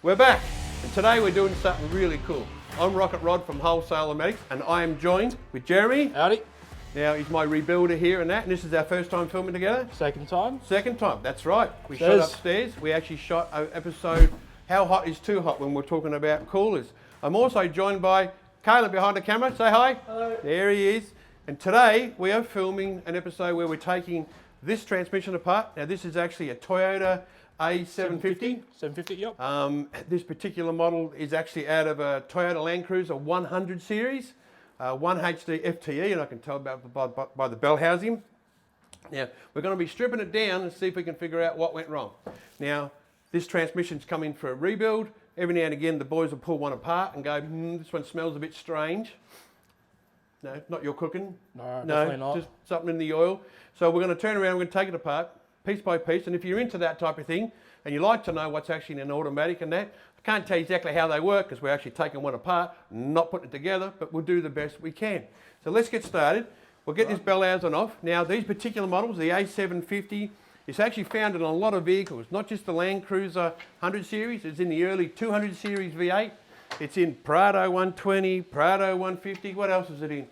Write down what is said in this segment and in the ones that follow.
We're back, and today we're doing something really cool. I'm Rocket Rod from Wholesale and I am joined with Jeremy. Howdy. Now, he's my rebuilder here and this is our first time filming together. Second time. Second time, that's right. We shot upstairs. We actually shot an episode, How Hot is Too Hot, when we're talking about coolers. I'm also joined by Caleb behind the camera. Say hi. Hello. There he is. And today we are filming an episode where we're taking this transmission apart. Now, this is actually a Toyota A750. 750, yep. This particular model is actually out of a Toyota Landcruiser 100 series, 1HD FTE, and I can tell by the bell housing. Now, we're going to be stripping it down and see if we can figure out what went wrong. Now, this transmission's coming for a rebuild. Every now and again, the boys will pull one apart and go, this one smells a bit strange. No, not your cooking. No, definitely not. Just something in the oil. So we're going to turn around, we're going to take it apart, piece by piece, and if you're into that type of thing and you like to know what's actually in an automatic and that, I can't tell you exactly how they work because we're actually taking one apart, not putting it together, but we'll do the best we can. So let's get started. We'll get this bell housing off. Now, these particular models, the A750, it's actually found in a lot of vehicles, not just the Landcruiser 100 series, it's in the early 200 series V8, it's in Prado 120, Prado 150, what else is it in?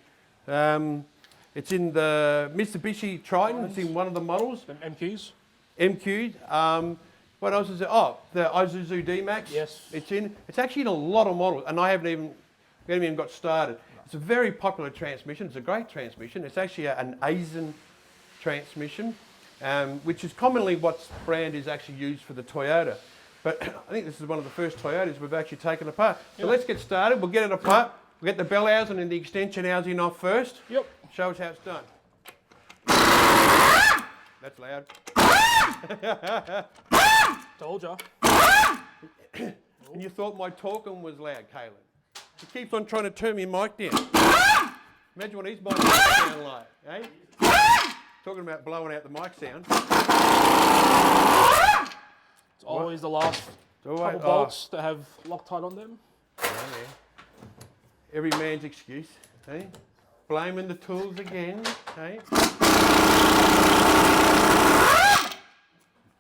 It's in the Mitsubishi Triton, it's in one of the models. MQs? MQs. What else is it? Oh, the Isuzu D-Max. Yes. It's actually in a lot of models, and we haven't even got started. No. It's a very popular transmission. It's a great transmission. It's actually an Asian transmission, which is commonly what brand is actually used for the Toyota. But I think this is one of the first Toyotas we've actually taken apart. So let's get started. We'll get it apart. We'll get the bell housing and the extension housing off first. Yep. Show us how it's done. That's loud. Told ya. And you thought my talking was loud, Caleb. He keeps on trying to turn my mic down. Imagine what his mic sound like, eh? Talking about blowing out the mic sound. It's always the last couple bolts that have Loctite on them. Oh, yeah. Every man's excuse, eh? Blaming the tools again, eh?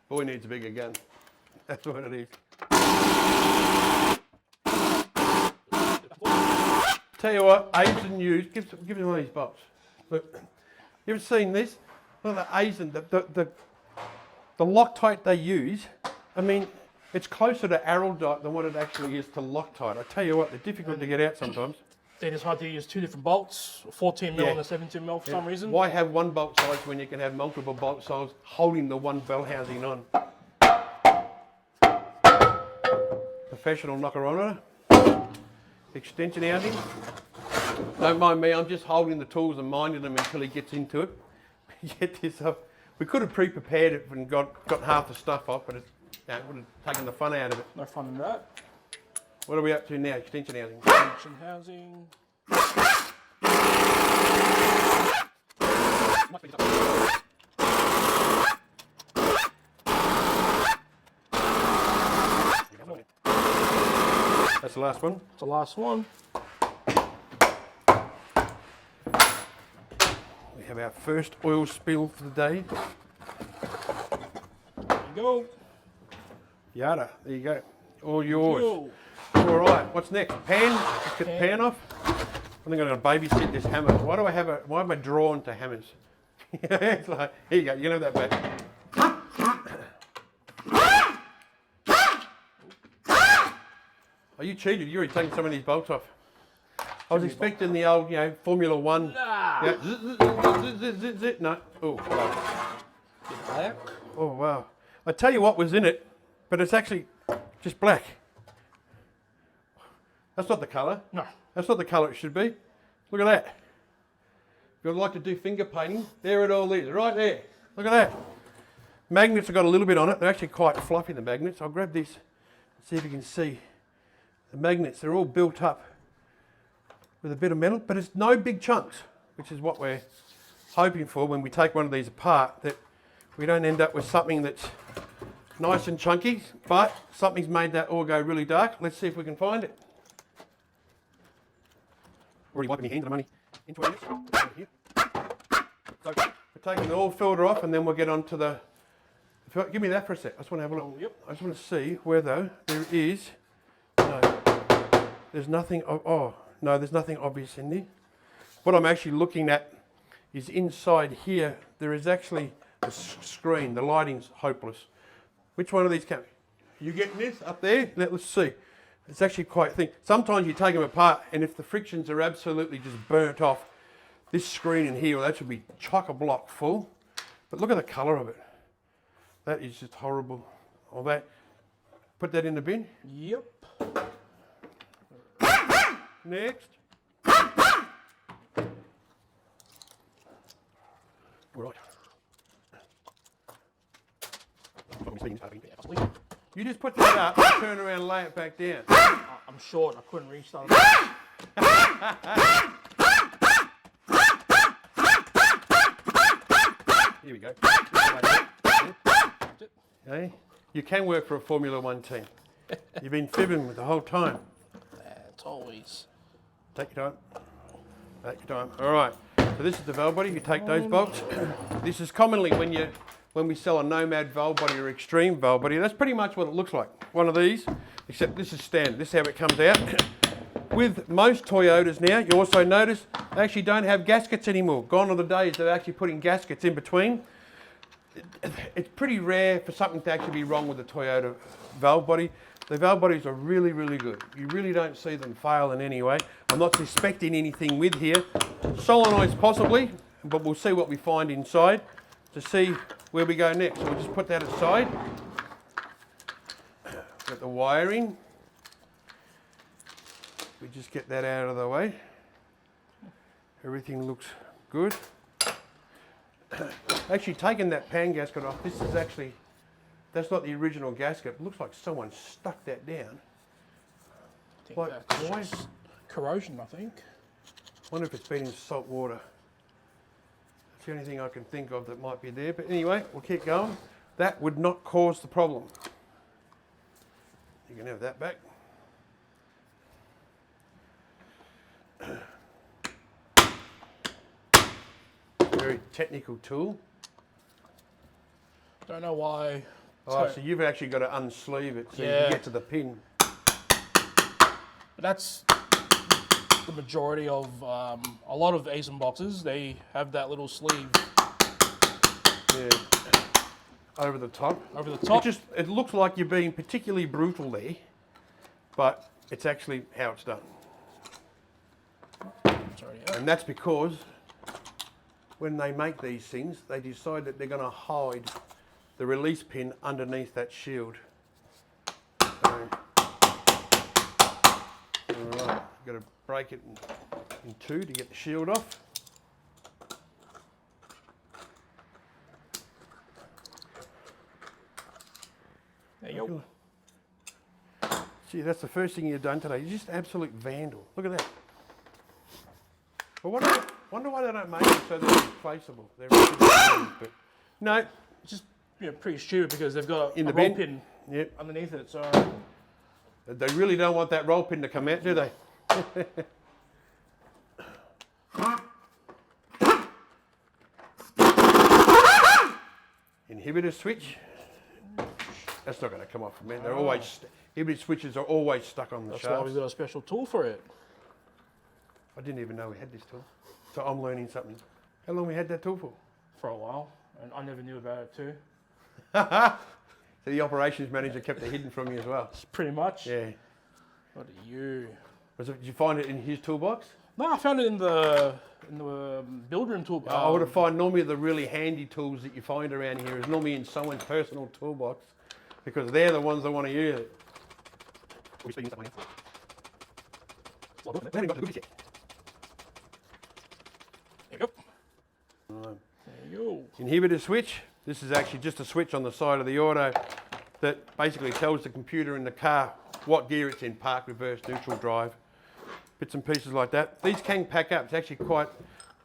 Boy needs a bigger gun. That's what it is. Tell you what, Asian use, give me one of these bolts. Look, you ever seen this? Look at the Asian, the Loctite they use, I mean, it's closer to Araldite than what it actually is to Loctite. I tell you what, they're difficult to get out sometimes. Then it's hard to use two different bolts, 14mm and a 17mm for some reason. Why have one bolt size when you can have multiple bolt sizes holding the one bell housing on? Professional knocker on it. Extension housing. Don't mind me, I'm just holding the tools and minding them until he gets into it. Get this up. We could have pre-prepared it and got half the stuff off, but it would have taken the fun out of it. No fun in that. What are we up to now? Extension housing. Extension housing. That's the last one. It's the last one. We have our first oil spill for the day. There you go. Yada, there you go. All yours. All right, what's next? Pan? Let's get the pan off. I think I'm going to babysit this hammer. Why am I drawn to hammers? It's like, here you go, you can have that back. Oh, you cheated. You already taken some of these bolts off. I was expecting the old, Formula One. Nah. Yeah, zit. No. Oh, wow. Black. Oh, wow. I tell you what was in it, but it's actually just black. That's not the colour. No. That's not the colour it should be. Look at that. If you'd like to do finger painting, there it all is, right there. Look at that. Magnets have got a little bit on it. They're actually quite fluffy, the magnets. I'll grab this and see if you can see. The magnets, they're all built up with a bit of metal, but it's no big chunks, which is what we're hoping for when we take one of these apart, that we don't end up with something that's nice and chunky, but something's made that all go really dark. Let's see if we can find it. Already wiping your hands, I'm only in 20 minutes. Here. So we're taking the oil filter off and then we'll get onto the Give me that for a sec. I just want to have a look. Oh, yep. I just want to see whether there is. No, there's nothing. No, there's nothing obvious in there. What I'm actually looking at is inside here. There is actually a screen. The lighting's hopeless. Which one of these can? You getting this up there? Let's see. It's actually quite thin. Sometimes you take them apart, and if the frictions are absolutely just burnt off, this screen in here, well, that should be chock-a-block full. But look at the colour of it. That is just horrible. All that. Put that in the bin. Yep. Next. Right. You just put that up, turn around and lay it back down. I'm short. I couldn't reach that. Here we go. Okay. You can work for a Formula One team. You've been fibbing with the whole time. It's always. Take your time. Take your time. All right. So this is the valve body. You take those bolts. This is commonly when we sell a Nomad valve body or Extreme valve body. That's pretty much what it looks like. One of these, except this is standard. This is how it comes out. With most Toyotas now, you also notice they actually don't have gaskets anymore. Gone are the days of actually putting gaskets in between. It's pretty rare for something to actually be wrong with the Toyota valve body. The valve bodies are really, really good. You really don't see them fail in any way. I'm not suspecting anything with here. Solenoids possibly, but we'll see what we find inside to see where we go next. So we'll just put that aside. Got the wiring. We just get that out of the way. Everything looks good. Actually taking that pan gasket off, this is actually, that's not the original gasket. It looks like someone stuck that down. I think Like, that's why? just corrosion, I think. Wonder if it's been in salt water. That's the only thing I can think of that might be there. But anyway, we'll keep going. That would not cause the problem. You can have that back. Very technical tool. Don't know why. Oh, so you've actually got to unsleeve it so you can get to the pin. But that's the majority of a lot of Asian boxes. They have that little sleeve Yeah. Over the top. over the top. It looks like you're being particularly brutal there, but it's actually how it's done. It's already out. And that's because when they make these things, they decide that they're going to hide the release pin underneath that shield. So, alright, got to break it in two to get the shield off. There you go. Gee, that's the first thing you've done today. You're just absolute vandal. Look at that. Well, wonder why they don't make them so they're replaceable. They're replaceable, but no. It's just pretty stupid because they've got In a the roll bin? pin Yep. underneath it. So They really don't want that roll pin to come out, do they? Inhibitor switch. That's not going to come off, man. They're always inhibitor switches are always stuck on the that's why shafts. we've got a special tool for it. I didn't even know we had this tool, so I'm learning something. How long we had that tool for? For a while, and I never knew about it too. So the operations manager kept it hidden from you as well. Pretty much. Yeah. What are you? Did you find it in his toolbox? No, I found it in the build room tool. I would have found normally the really handy tools that you find around here is normally in someone's personal toolbox because they're the ones that want to use it. There you go. Right. There you go. Inhibitor switch. This is actually just a switch on the side of the auto that basically tells the computer in the car what gear it's in, park, reverse, neutral, drive, bits and pieces like that. These can pack up. It's actually quite,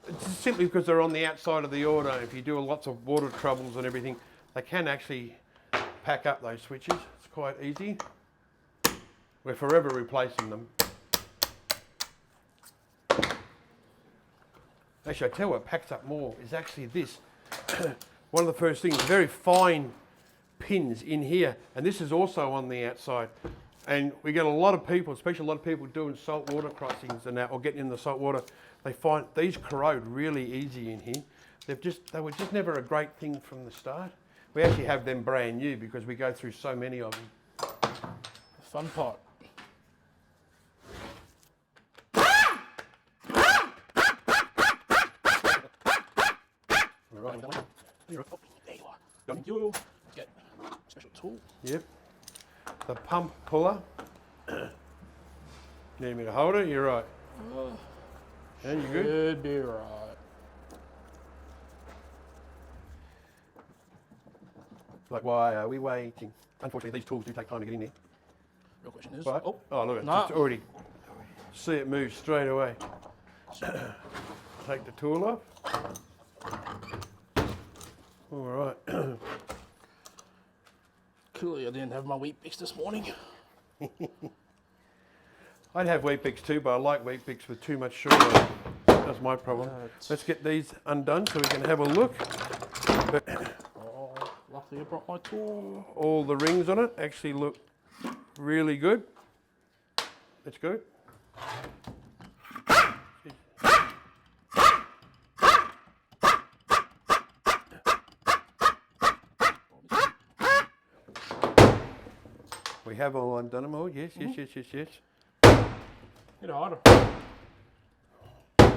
it's simply because they're on the outside of the auto. If you do lots of water troubles and everything, they can actually pack up those switches. It's quite easy. We're forever replacing them. Actually, I tell you what packs up more is actually this. One of the first things, very fine pins in here, and this is also on the outside. And we get a lot of people, especially a lot of people doing saltwater crossings and that, or getting in the saltwater. They find these corrode really easy in here. They were just never a great thing from the start. We actually have them brand new because we go through so many of them. The fun part. Right. There you are. Thank you. Get a special tool. Yep. The pump puller. Need me to hold it? You're right. Yeah, you good? Should be right. Like, why are we waiting? Unfortunately, these tools do take time to get in there. Real question is, Right. oh, Oh, look, it's nah. just already. See it move straight away. Take the tool off. All right. clearly I didn't have my wheat bix this morning. I'd have wheat bix too, but I like wheat bix with too much sugar on it. That's my problem. Let's get these undone so we can have a look. But Oh, luckily I brought my tool. all the rings on it actually look really good. That's good. We have all undone them all. Yes, yes, yes, yes, yes. Get harder.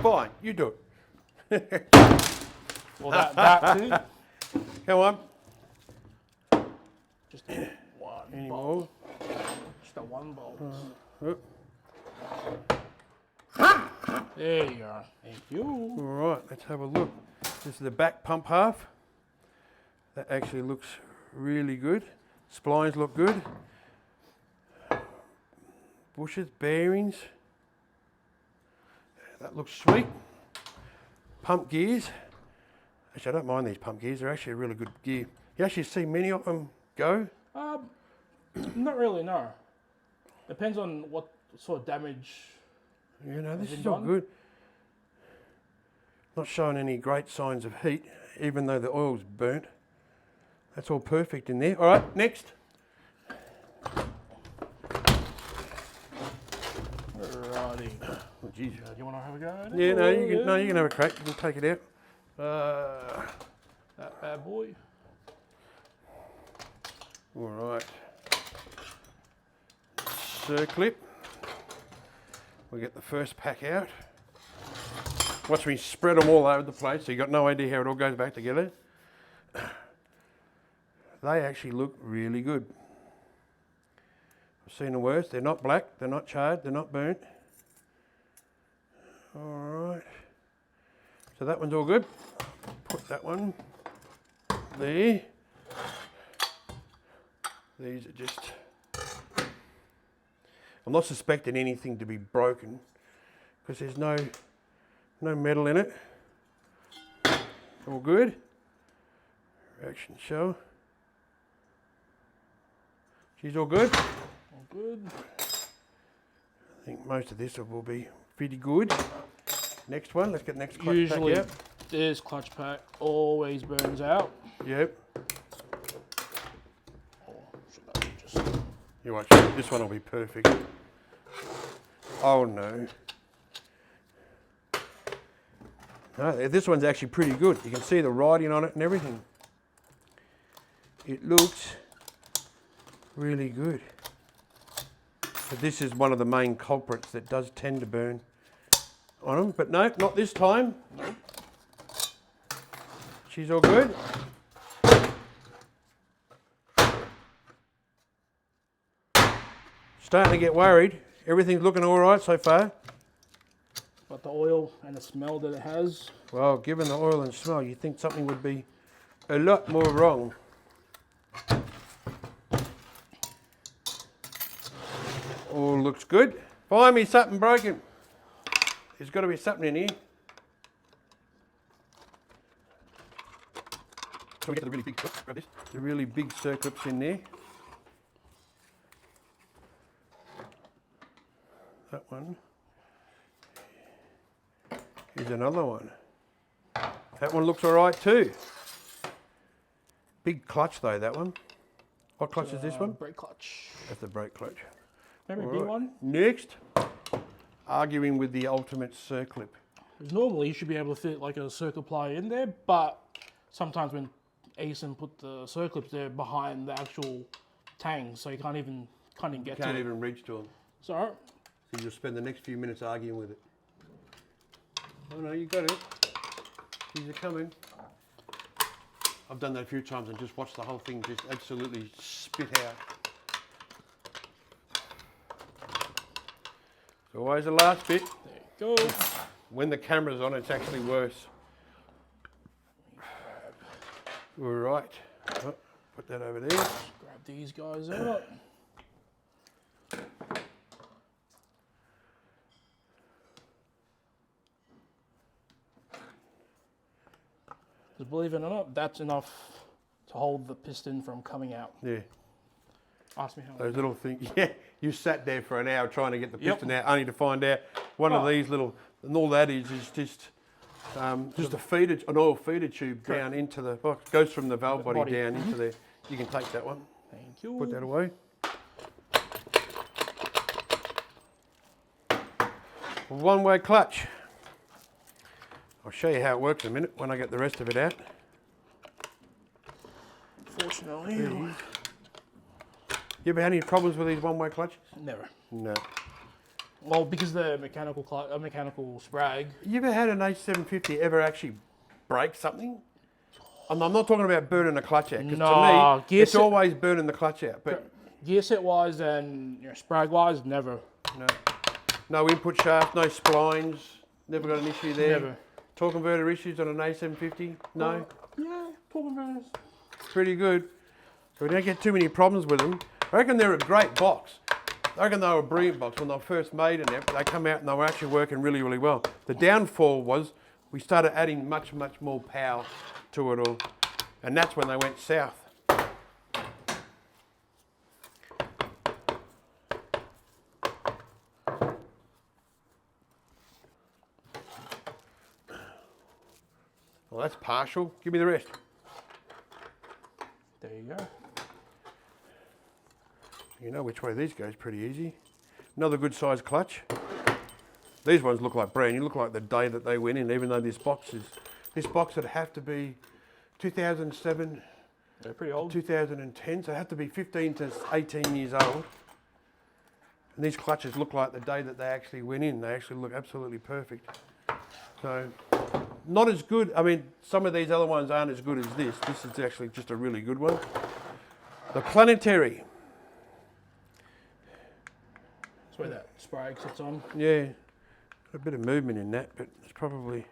Fine, you do it. Well, that too. Come on. Just one Any bolt. more? Just a one bolt. Oop. There you are. Thank you. All right, let's have a look. This is the back pump half. That actually looks really good. Splines look good. Bushes, bearings. That looks sweet. Pump gears. Actually, I don't mind these pump gears. They're actually a really good gear. You actually see many of them go. Not really, no. Depends on what sort of damage. You know, this Has it is all done? good. Not showing any great signs of heat, even though the oil's burnt. That's all perfect in there. All right, next. Alrighty. Oh, geez. Do you want to have a go at it? Yeah, no, you can. Yeah. No, you can have a crack. You can take it out. That bad boy. All right. Circlip. We get the first pack out. Watch me spread them all over the place, so you got no idea how it all goes back together. They actually look really good. I've seen the worst. They're not black. They're not charred. They're not burnt. All right. So that one's all good. Put that one there. These are just... I'm not suspecting anything to be broken because there's no metal in it. All good. Reaction show. She's all good. All good. I think most of this will be pretty good. Next one, let's get the next clutch Usually, pack out. this clutch pack always burns out. Yep. Or should I just... You watch, this one will be perfect. Oh no. No, this one's actually pretty good. You can see the writing on it and everything. It looks really good. But this is one of the main culprits that does tend to burn on them. But no, not this time. She's all good. Starting to get worried. Everything's looking all right so far. But the oil and the smell that it has. Well, given the oil and smell, you'd think something would be a lot more wrong. All looks good. Find me something broken. There's got to be something in here. So we get the really big, grab this. The really big circlips in there. That one. Here's another one. That one looks all right too. Big clutch though, that one. What clutch is this one? Brake clutch. That's the brake clutch. Maybe a All big right. one. Next, arguing with the ultimate circlip. Because normally you should be able to fit like a circle plier in there, but sometimes when ASIN put the circlips, they're behind the actual tang, so you can't even get to Can't it. even reach to them. So So you'll spend the next few minutes arguing with it. Oh no, you got it. These are coming. I've done that a few times and just watched the whole thing just absolutely spit out. It's always the last bit. there you go. When the camera's on, it's actually worse. All right. Oh, put that over there. Grab these guys out. Because believe it or not, that's enough to hold the piston from coming out. Yeah. Ask me how. Those little things. Yeah. You sat there for an hour trying to get the Yep. piston out, only to find out one of these little, and all that is just a feeder, an oil feeder tube down into the box. Goes from the valve body down into there. You can take that one. Thank you. Put that away. One-way clutch. I'll show you how it works in a minute when I get the rest of it out. Fortunately, You ever had any problems with these one-way clutches? never. No. Well, because the mechanical sprag. You ever had an A750 ever actually break something? I'm not talking about burning the clutch out, because Nah, to me, it's always burning the clutch out. But Gear set wise and sprag wise, never. no input shaft, no splines, never got an issue there. Never. Torque converter issues on an A750? No? Yeah, torque converters. Pretty good. So we don't get too many problems with them. I reckon they're a great box. I reckon they were a brilliant box when they were first made and they come out and they were actually working really, really well. The downfall was we started adding much, much more power to it all. And that's when they went south. Well, that's partial. Give me the rest. There you go. You know which way these goes pretty easy. Another good sized clutch. These ones look like brand new, look like the day that they went in, even though this box would have to be 2007, They're pretty old. 2010, so it had to be 15 to 18 years old. And these clutches look like the day that they actually went in. They actually look absolutely perfect. So, not as good. I mean, some of these other ones aren't as good as this. This is actually just a really good one. The planetary. That's where that sprag sits on. Yeah, a bit of movement in that, but it's probably...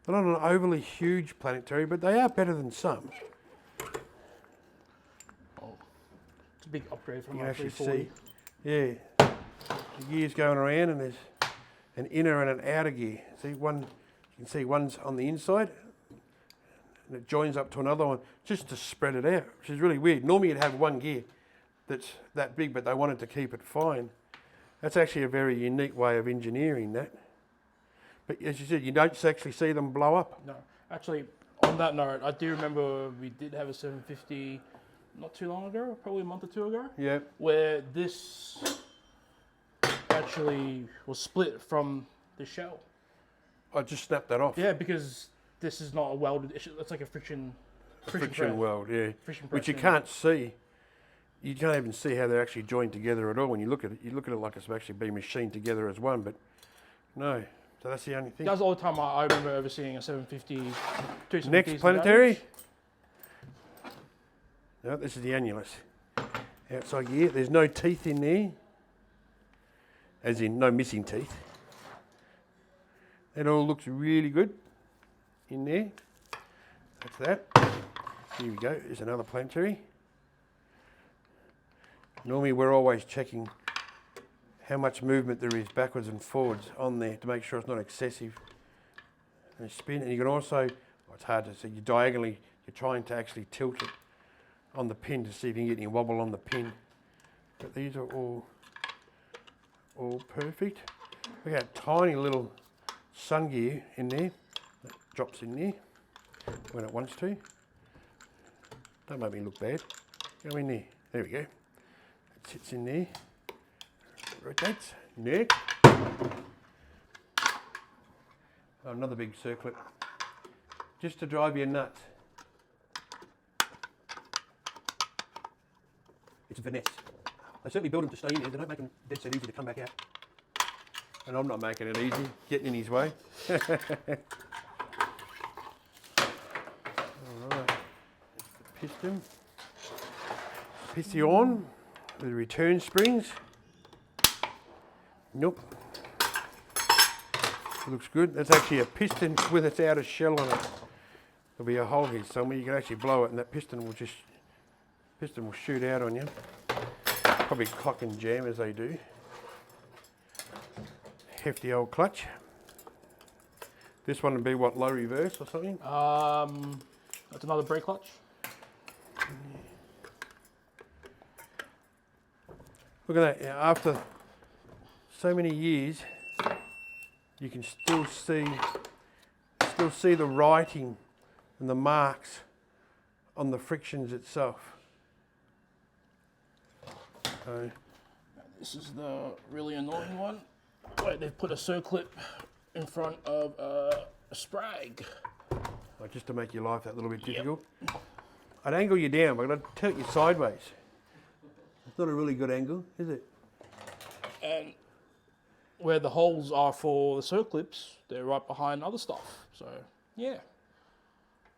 They're not an overly huge planetary, but they are better than some. Oh, it's a big upgrade from You can my actually 340. see, yeah, the gears going around, and there's an inner and an outer gear. See, one, you can see one's on the inside, and it joins up to another one, just to spread it out, which is really weird. Normally you'd have one gear that's that big, but they wanted to keep it fine. That's actually a very unique way of engineering that. But as you said, you don't actually see them blow up. No, actually, on that note, I do remember we did have a 750 not too long ago, probably a month or two ago, Yeah. where this actually was split from the shell. I just snapped that off. Yeah, because this is not a welded. It's like a friction Friction weld, yeah. Friction Which you press, can't see. You can't even see how they're actually joined together at all. When you look at it, you look at it like it's actually being machined together as one, but no. So that's the only thing. That was all the time I remember overseeing a 750. Next planetary. No, this is the annulus. Outside gear. There's no teeth in there. As in, no missing teeth. It all looks really good in there. That's that. Here we go. There's another planetary. Normally we're always checking how much movement there is backwards and forwards on there to make sure it's not excessive. And spin, and you can also, it's hard to see, you diagonally, you're trying to actually tilt it on the pin to see if you can get any wobble on the pin. But these are all perfect. Look at that tiny little sun gear in there that drops in there when it wants to. Don't make me look bad. Go in there. There we go. It sits in there. Rotates. Neck. Oh, another big circlip. Just to drive you nuts. It's a finesse. They certainly build them to stay in there. They don't make them dead set easy to come back out. And I'm not making it easy, getting in his way. Alright, piston. Piston with return springs. Nope. Looks good. That's actually a piston with its outer shell on it. There'll be a hole here somewhere. You can actually blow it and that piston will shoot out on you. Probably clock and jam as they do. Hefty old clutch. This one would be what, low reverse or something? That's another brake clutch. Look at that. After so many years, you can still see the writing and the marks on the frictions itself. So, this is the really annoying one, where they've put a circlip in front of a sprag. just to make your life that little bit difficult. I'd angle you down, but I'd tilt you sideways. It's not a really good angle, is it? And where the holes are for the circlips, they're right behind other stuff. So, yeah.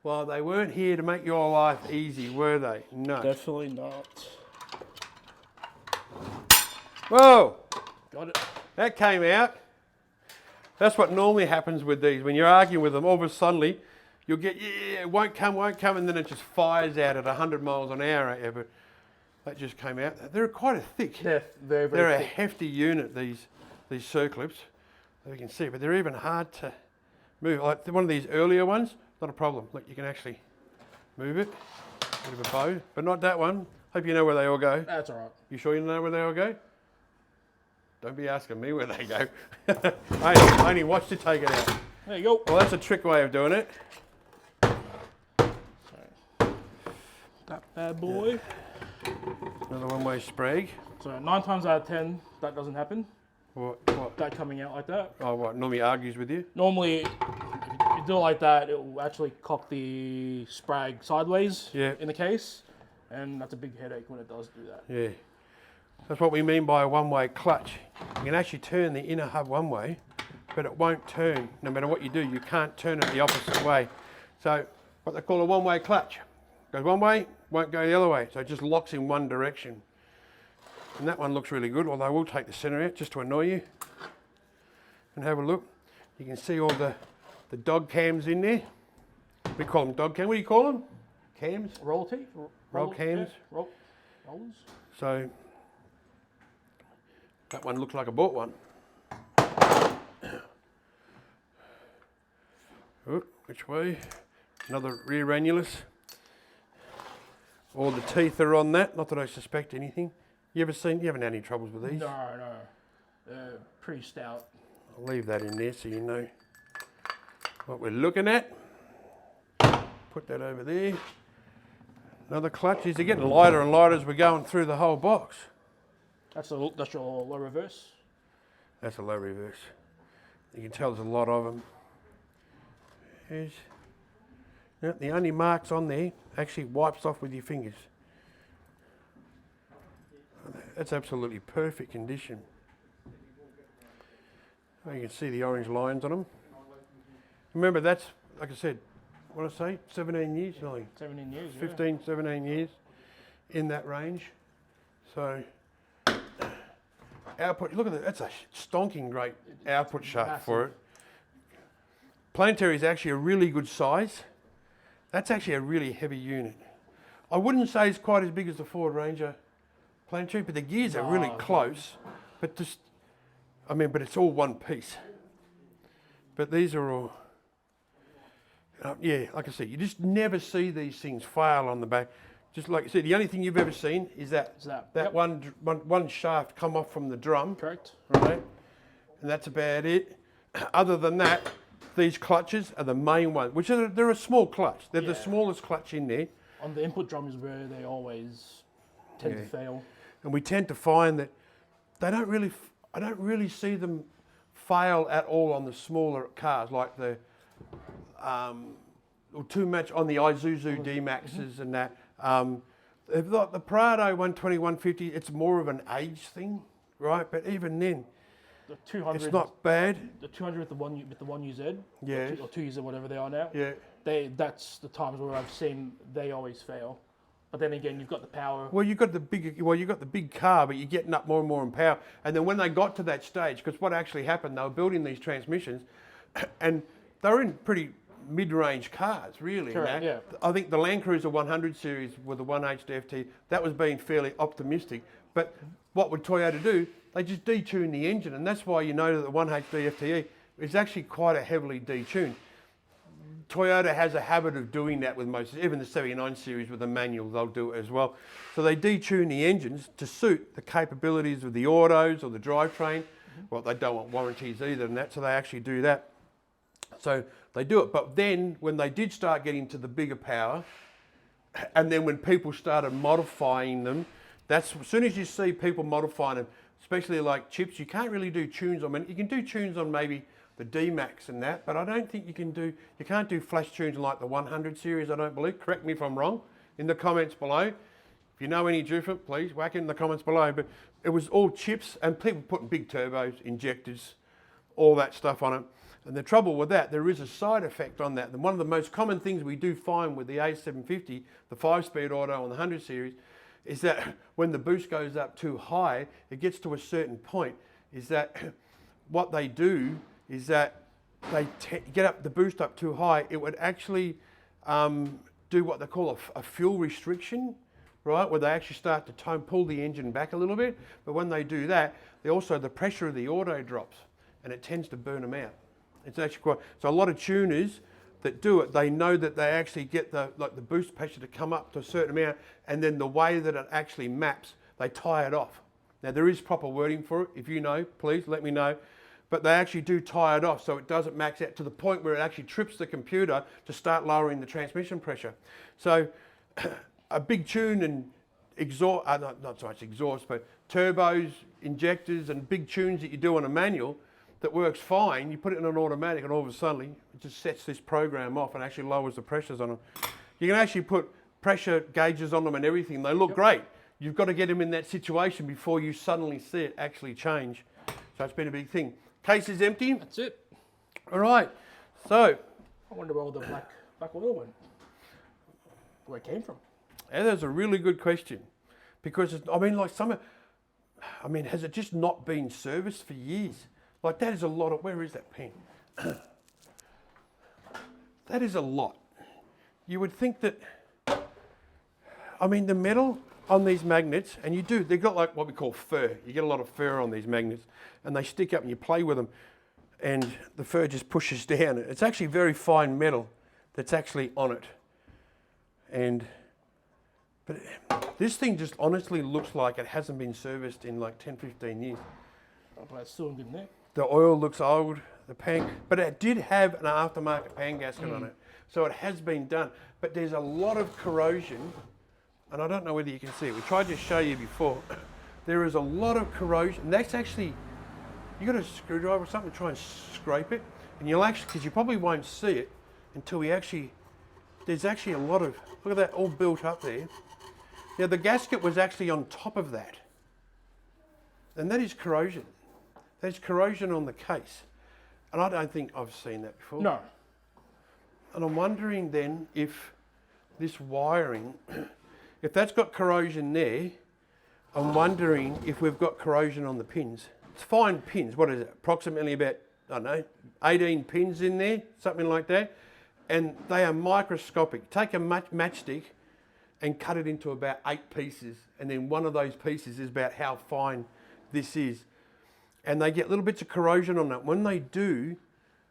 Well, they weren't here to make your life easy, were they? No. Definitely not. Whoa! Got it. That came out. That's what normally happens with these. When you're arguing with them, all of a sudden you'll get, yeah, it won't come, and then it just fires out at 100 miles an hour at you. But that just came out. They're quite a thick. They're very, very They're thick. a hefty unit, these circlips, as you can see, but they're even hard to move. Like one of these earlier ones, not a problem. Look, you can actually move it. Bit of a bow, but not that one. Hope you know where they all go. That's all right. You sure you know where they all go? Don't be asking me where they go. I only watched you take it out. There you go. Well, that's a trick way of doing it. So, that bad boy. Another one-way sprag. So 9 times out of 10, that doesn't happen. What? That coming out like that. Oh, what? Normally argues with you? Normally, if you do it like that, it will actually cock the sprag sideways in the case. And that's a big headache when it does do that. Yeah. That's what we mean by a one-way clutch. You can actually turn the inner hub one way, but it won't turn. No matter what you do, you can't turn it the opposite way. So what they call a one-way clutch. Goes one way, won't go the other way. So it just locks in one direction. And that one looks really good, although we'll take the center out just to annoy you. And have a look. You can see all the dog cams in there. We call them dog cams. What do you call them? Cams? Roll teeth? Roll cams. Yeah. Rollers. So that one looks like I bought one. Oh, which way? Another rear annulus. All the teeth are on that. Not that I suspect anything. You haven't had any troubles with these? No. They're pretty stout. I'll leave that in there so you know what we're looking at. Put that over there. Another clutch. These are getting lighter and lighter as we're going through the whole box. That's your low reverse. That's a low reverse. You can tell there's a lot of them. The only marks on there actually wipes off with your fingers. That's absolutely perfect condition. You can see the orange lines on them. Remember, that's, like I said, what did I say, 17 years? 17 years, 15, 17 years in that range. So, output, look at that, that's a stonking great output shaft for it. Planetary is actually a really good size. That's actually a really heavy unit. I wouldn't say it's quite as big as the Ford Ranger Planetary, but the gears are really close. But just, but it's all one piece. But these are all, like I said, you just never see these things fail on the back. Just like I said, the only thing you've ever seen is that one shaft come off from the drum. Correct. Right? And that's about it. Other than that, these clutches are the main one, which they're a small clutch. They're the smallest clutch in there. on the input drum is where they always tend to fail. And we tend to find that they don't really, I don't really see them fail at all on the smaller cars, like the, or too much on the Isuzu D-Maxes and that. The Prado 120, 150, it's more of an age thing, right? But even then, The 200, it's not bad. the 200 with the 1UZ, Yeah. or 2UZ, whatever they are now. Yeah. That's the times where I've seen they always fail. But then again, you've got the power. Well, you got the big car, but you're getting up more and more in power. And then when they got to that stage, because what actually happened, they were building these transmissions, and they were in pretty mid-range cars, really. Correct, yeah. I think the Landcruiser 100 series with the 1HDFT, that was being fairly optimistic. But what would Toyota do? They just detune the engine, and that's why you know that the 1HDFTE is actually quite a heavily detuned. Toyota has a habit of doing that with most, even the 79 series with the manual, they'll do it as well. So they detune the engines to suit the capabilities of the autos or the drivetrain. Well, they don't want warranties either and that, so they actually do that. So they do it. But then when they did start getting to the bigger power, and then when people started modifying them, that's as soon as you see people modifying them, especially like chips, you can't really do tunes on them. You can do tunes on maybe the D-Max and that, but I don't think you can't do flash tunes like the 100 series, I don't believe. Correct me if I'm wrong in the comments below. If you know any different, please whack it in the comments below. But it was all chips and people putting big turbos, injectors, all that stuff on it. And the trouble with that, there is a side effect on that. And one of the most common things we do find with the A750, the 5-speed auto on the 100 series, is that when the boost goes up too high, it gets to a certain point, is that what they do is that they get up the boost up too high, it would actually do what they call a fuel restriction, right? Where they actually start to pull the engine back a little bit. But when they do that, the pressure of the auto drops and it tends to burn them out. It's actually quite, so a lot of tuners that do it, they know that they actually get the boost pressure to come up to a certain amount, and then the way that it actually maps, they tie it off. Now there is proper wording for it. If you know, please let me know. But they actually do tie it off so it doesn't max out to the point where it actually trips the computer to start lowering the transmission pressure. So a big tune and exhaust, not so much exhaust, but turbos, injectors and big tunes that you do on a manual that works fine, you put it in an automatic and all of a sudden it just sets this program off and actually lowers the pressures on them. You can actually put pressure gauges on them and everything. They look great. You've got to get them in that situation before you suddenly see it actually change. So it's been a big thing. Case is empty. That's it. All right. So. I wonder where all the black oil went. Where it came from. Yeah, that's a really good question. Because, has it just not been serviced for years? Like that is a lot of, where is that pen? That is a lot. You would think that, the metal on these magnets, and they've got like what we call fur. You get a lot of fur on these magnets and they stick up and you play with them and the fur just pushes down. It's actually very fine metal that's actually on it. But this thing just honestly looks like it hasn't been serviced in like 10, 15 years. Oh, but it's still in good nick. The oil looks old, but it did have an aftermarket pan gasket on it. So it has been done, but there's a lot of corrosion, and I don't know whether you can see it. We tried to show you before. There is a lot of corrosion, and that's actually, you got a screwdriver or something to try and scrape it, and you'll actually, because you probably won't see it until there's actually a lot of, look at that all built up there. Now the gasket was actually on top of that, and that is corrosion. There's corrosion on the case. And I don't think I've seen that before. No. And I'm wondering then if this wiring, if that's got corrosion there, I'm wondering if we've got corrosion on the pins. It's fine pins, what is it? Approximately about, 18 pins in there, something like that. And they are microscopic. Take a matchstick and cut it into about 8 pieces. And then one of those pieces is about how fine this is. And they get little bits of corrosion on that. When they do,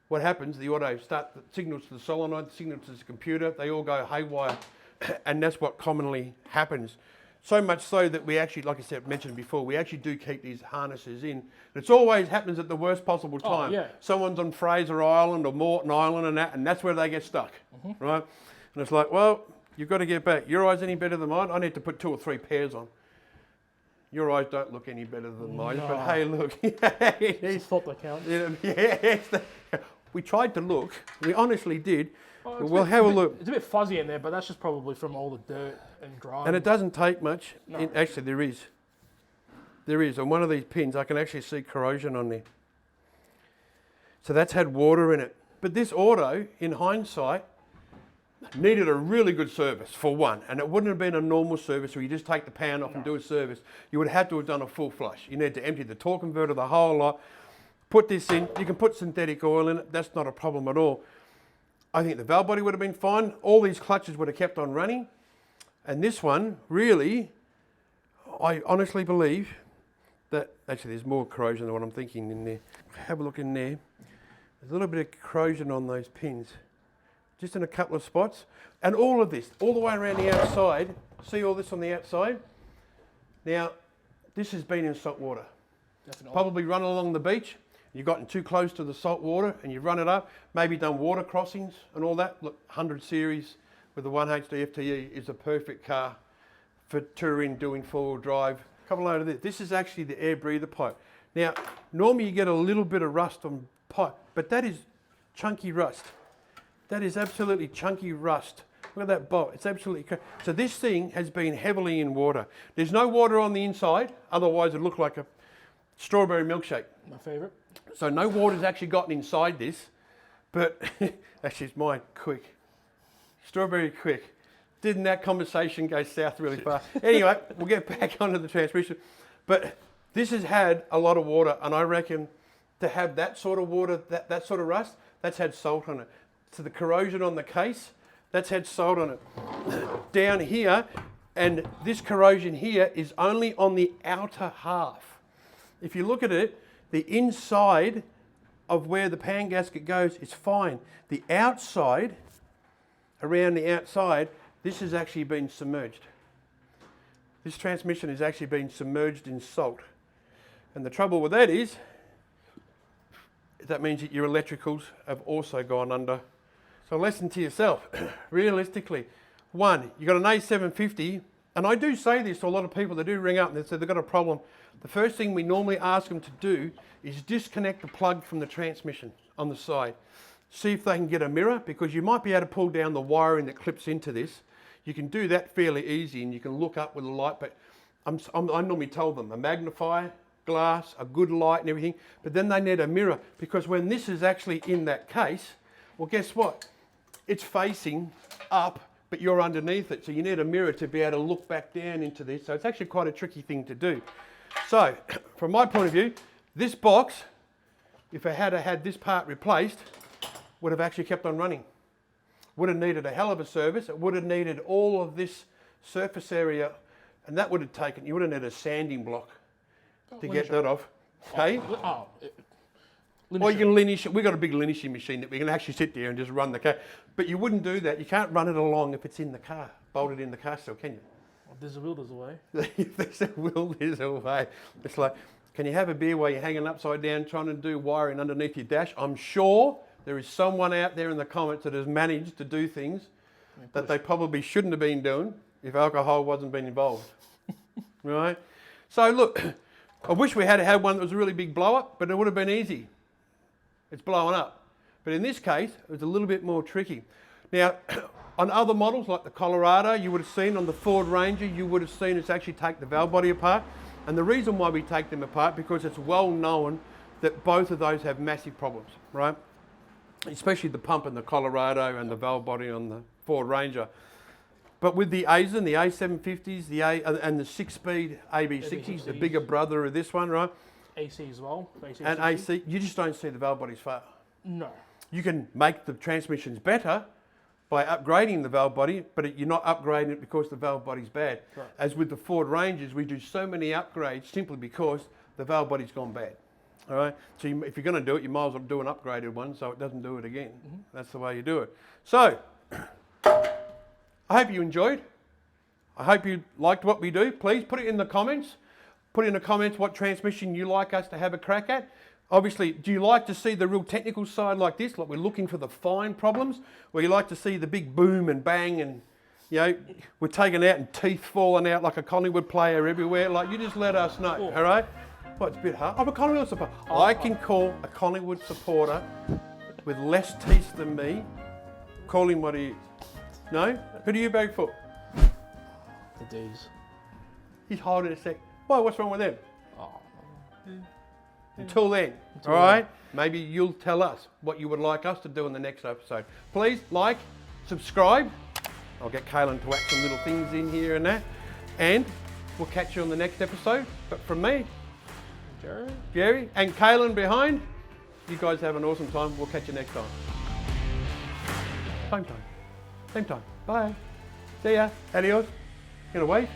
what happens, the auto the signals to the solenoid, the signal to the computer, they all go haywire. And that's what commonly happens. So much so that we actually, like I said, mentioned before, we actually do keep these harnesses in. It always happens at the worst possible time. Oh, yeah. Someone's on Fraser Island or Morton Island and that's where they get stuck, right? And it's like, well, You've got to get back. Your eyes any better than mine? I need to put 2 or 3 pairs on. Your eyes don't look any better than mine, No. but hey, look. It's a thought that counts. Yes, we tried to look. We honestly did. Oh, But we'll have a look. It's a bit fuzzy in there, but that's just probably from all the dirt and grime. And it doesn't take much. No. Actually, there is. There is. On one of these pins, I can actually see corrosion on there. So that's had water in it. But this auto, in hindsight, needed a really good service, for one. And it wouldn't have been a normal service where you just take the pan off and do a service. You would have had to have done a full flush. You need to empty the torque converter, the whole lot. Put this in. You can put synthetic oil in it. That's not a problem at all. I think the valve body would have been fine. All these clutches would have kept on running. And this one, really, I honestly believe that, actually there's more corrosion than what I'm thinking in there. Have a look in there. There's a little bit of corrosion on those pins, just in a couple of spots. And all of this, all the way around the outside, see all this on the outside? Now, this has been in salt water. Definitely. Probably run along the beach. You've gotten too close to the salt water and you've run it up, maybe done water crossings and all that. Look, 100 series with the 1HD FTE is a perfect car for touring, doing four-wheel drive. Come a load of this. This is actually the air breather pipe. Now, normally you get a little bit of rust on pipe, but that is chunky rust. That is absolutely chunky rust. Look at that bolt, it's absolutely, so this thing has been heavily in water. There's no water on the inside, otherwise it'd look like a strawberry milkshake. My favourite. So no water's actually gotten inside this, but actually it's mine, quick. Strawberry quick. Didn't that conversation go south really fast? Anyway, we'll get back onto the transmission. But this has had a lot of water, and I reckon to have that sort of water, that sort of rust, that's had salt on it. So the corrosion on the case, that's had salt on it. Down here, and this corrosion here is only on the outer half. If you look at it, the inside of where the pan gasket goes is fine. The outside, around the outside, this has actually been submerged. This transmission has actually been submerged in salt. And the trouble with that is, that means that your electricals have also gone under. So lesson to yourself, realistically, one, you've got an A750, and I do say this to a lot of people that do ring up and they say they've got a problem. The first thing we normally ask them to do is disconnect the plug from the transmission on the side. See if they can get a mirror, because you might be able to pull down the wiring that clips into this. You can do that fairly easy and you can look up with a light, but I normally tell them a magnifier, glass, a good light and everything, but then they need a mirror, because when this is actually in that case, well, guess what? It's facing up, but you're underneath it. So you need a mirror to be able to look back down into this. So it's actually quite a tricky thing to do. So from my point of view, this box, if I had this part replaced, would have actually kept on running. Would have needed a hell of a service. It would have needed all of this surface area, and that would have taken, you would have needed a sanding block to get that off. Okay? Or you can lineage it. We've got a big lineaging machine that we can actually sit there and just run the car. But you wouldn't do that. You can't run it along if it's in the car, bolted in the car still, can you? Well, there's a will, there's a way. If there's a will, there's a way. It's like, can you have a beer while you're hanging upside down trying to do wiring underneath your dash? I'm sure there is someone out there in the comments that has managed to do things that they probably shouldn't have been doing if alcohol wasn't being involved. Right? So look, I wish we had had one that was a really big blow up, but it would have been easy. It's blowing up. But in this case, it was a little bit more tricky. Now, on other models like the Colorado, you would have seen on the Ford Ranger, you would have seen us actually take the valve body apart. And the reason why we take them apart, because it's well known that both of those have massive problems, right? Especially the pump in the Colorado and the valve body on the Ford Ranger. But with the ASIN, the A750s, and the 6-speed AB60s, the bigger brother of this one, right? AC as well. And AC, you just don't see the valve bodies far. No. You can make the transmissions better by upgrading the valve body, but you're not upgrading it because the valve body's bad. Right. As with the Ford Rangers, we do so many upgrades simply because the valve body's gone bad. All right. So if you're going to do it, you might as well do an upgraded one so it doesn't do it again. Mm-hmm. That's the way you do it. So I hope you enjoyed. I hope you liked what we do. Please put it in the comments. Put in the comments what transmission you like us to have a crack at. Obviously, do you like to see the real technical side like this, like we're looking for the fine problems, or you like to see the big boom and bang and, you know, we're taken out and teeth falling out like a Collingwood player everywhere, like you just let us know, all right? Well, it's a bit hard. I'm a Collingwood supporter. I can call a Collingwood supporter with less teeth than me, call him what he is. No? Who do you bag for? The D's. He's holding a sec. Why, what's wrong with them? Oh. Until then, all right? Maybe you'll tell us what you would like us to do in the next episode. Please like, subscribe. I'll get Kaylin to whack some little things in here and that. And we'll catch you on the next episode. But from me, Jerry, and Kaylin behind, you guys have an awesome time. We'll catch you next time. Same time. Same time. Bye. See ya. Adios. Gonna wait?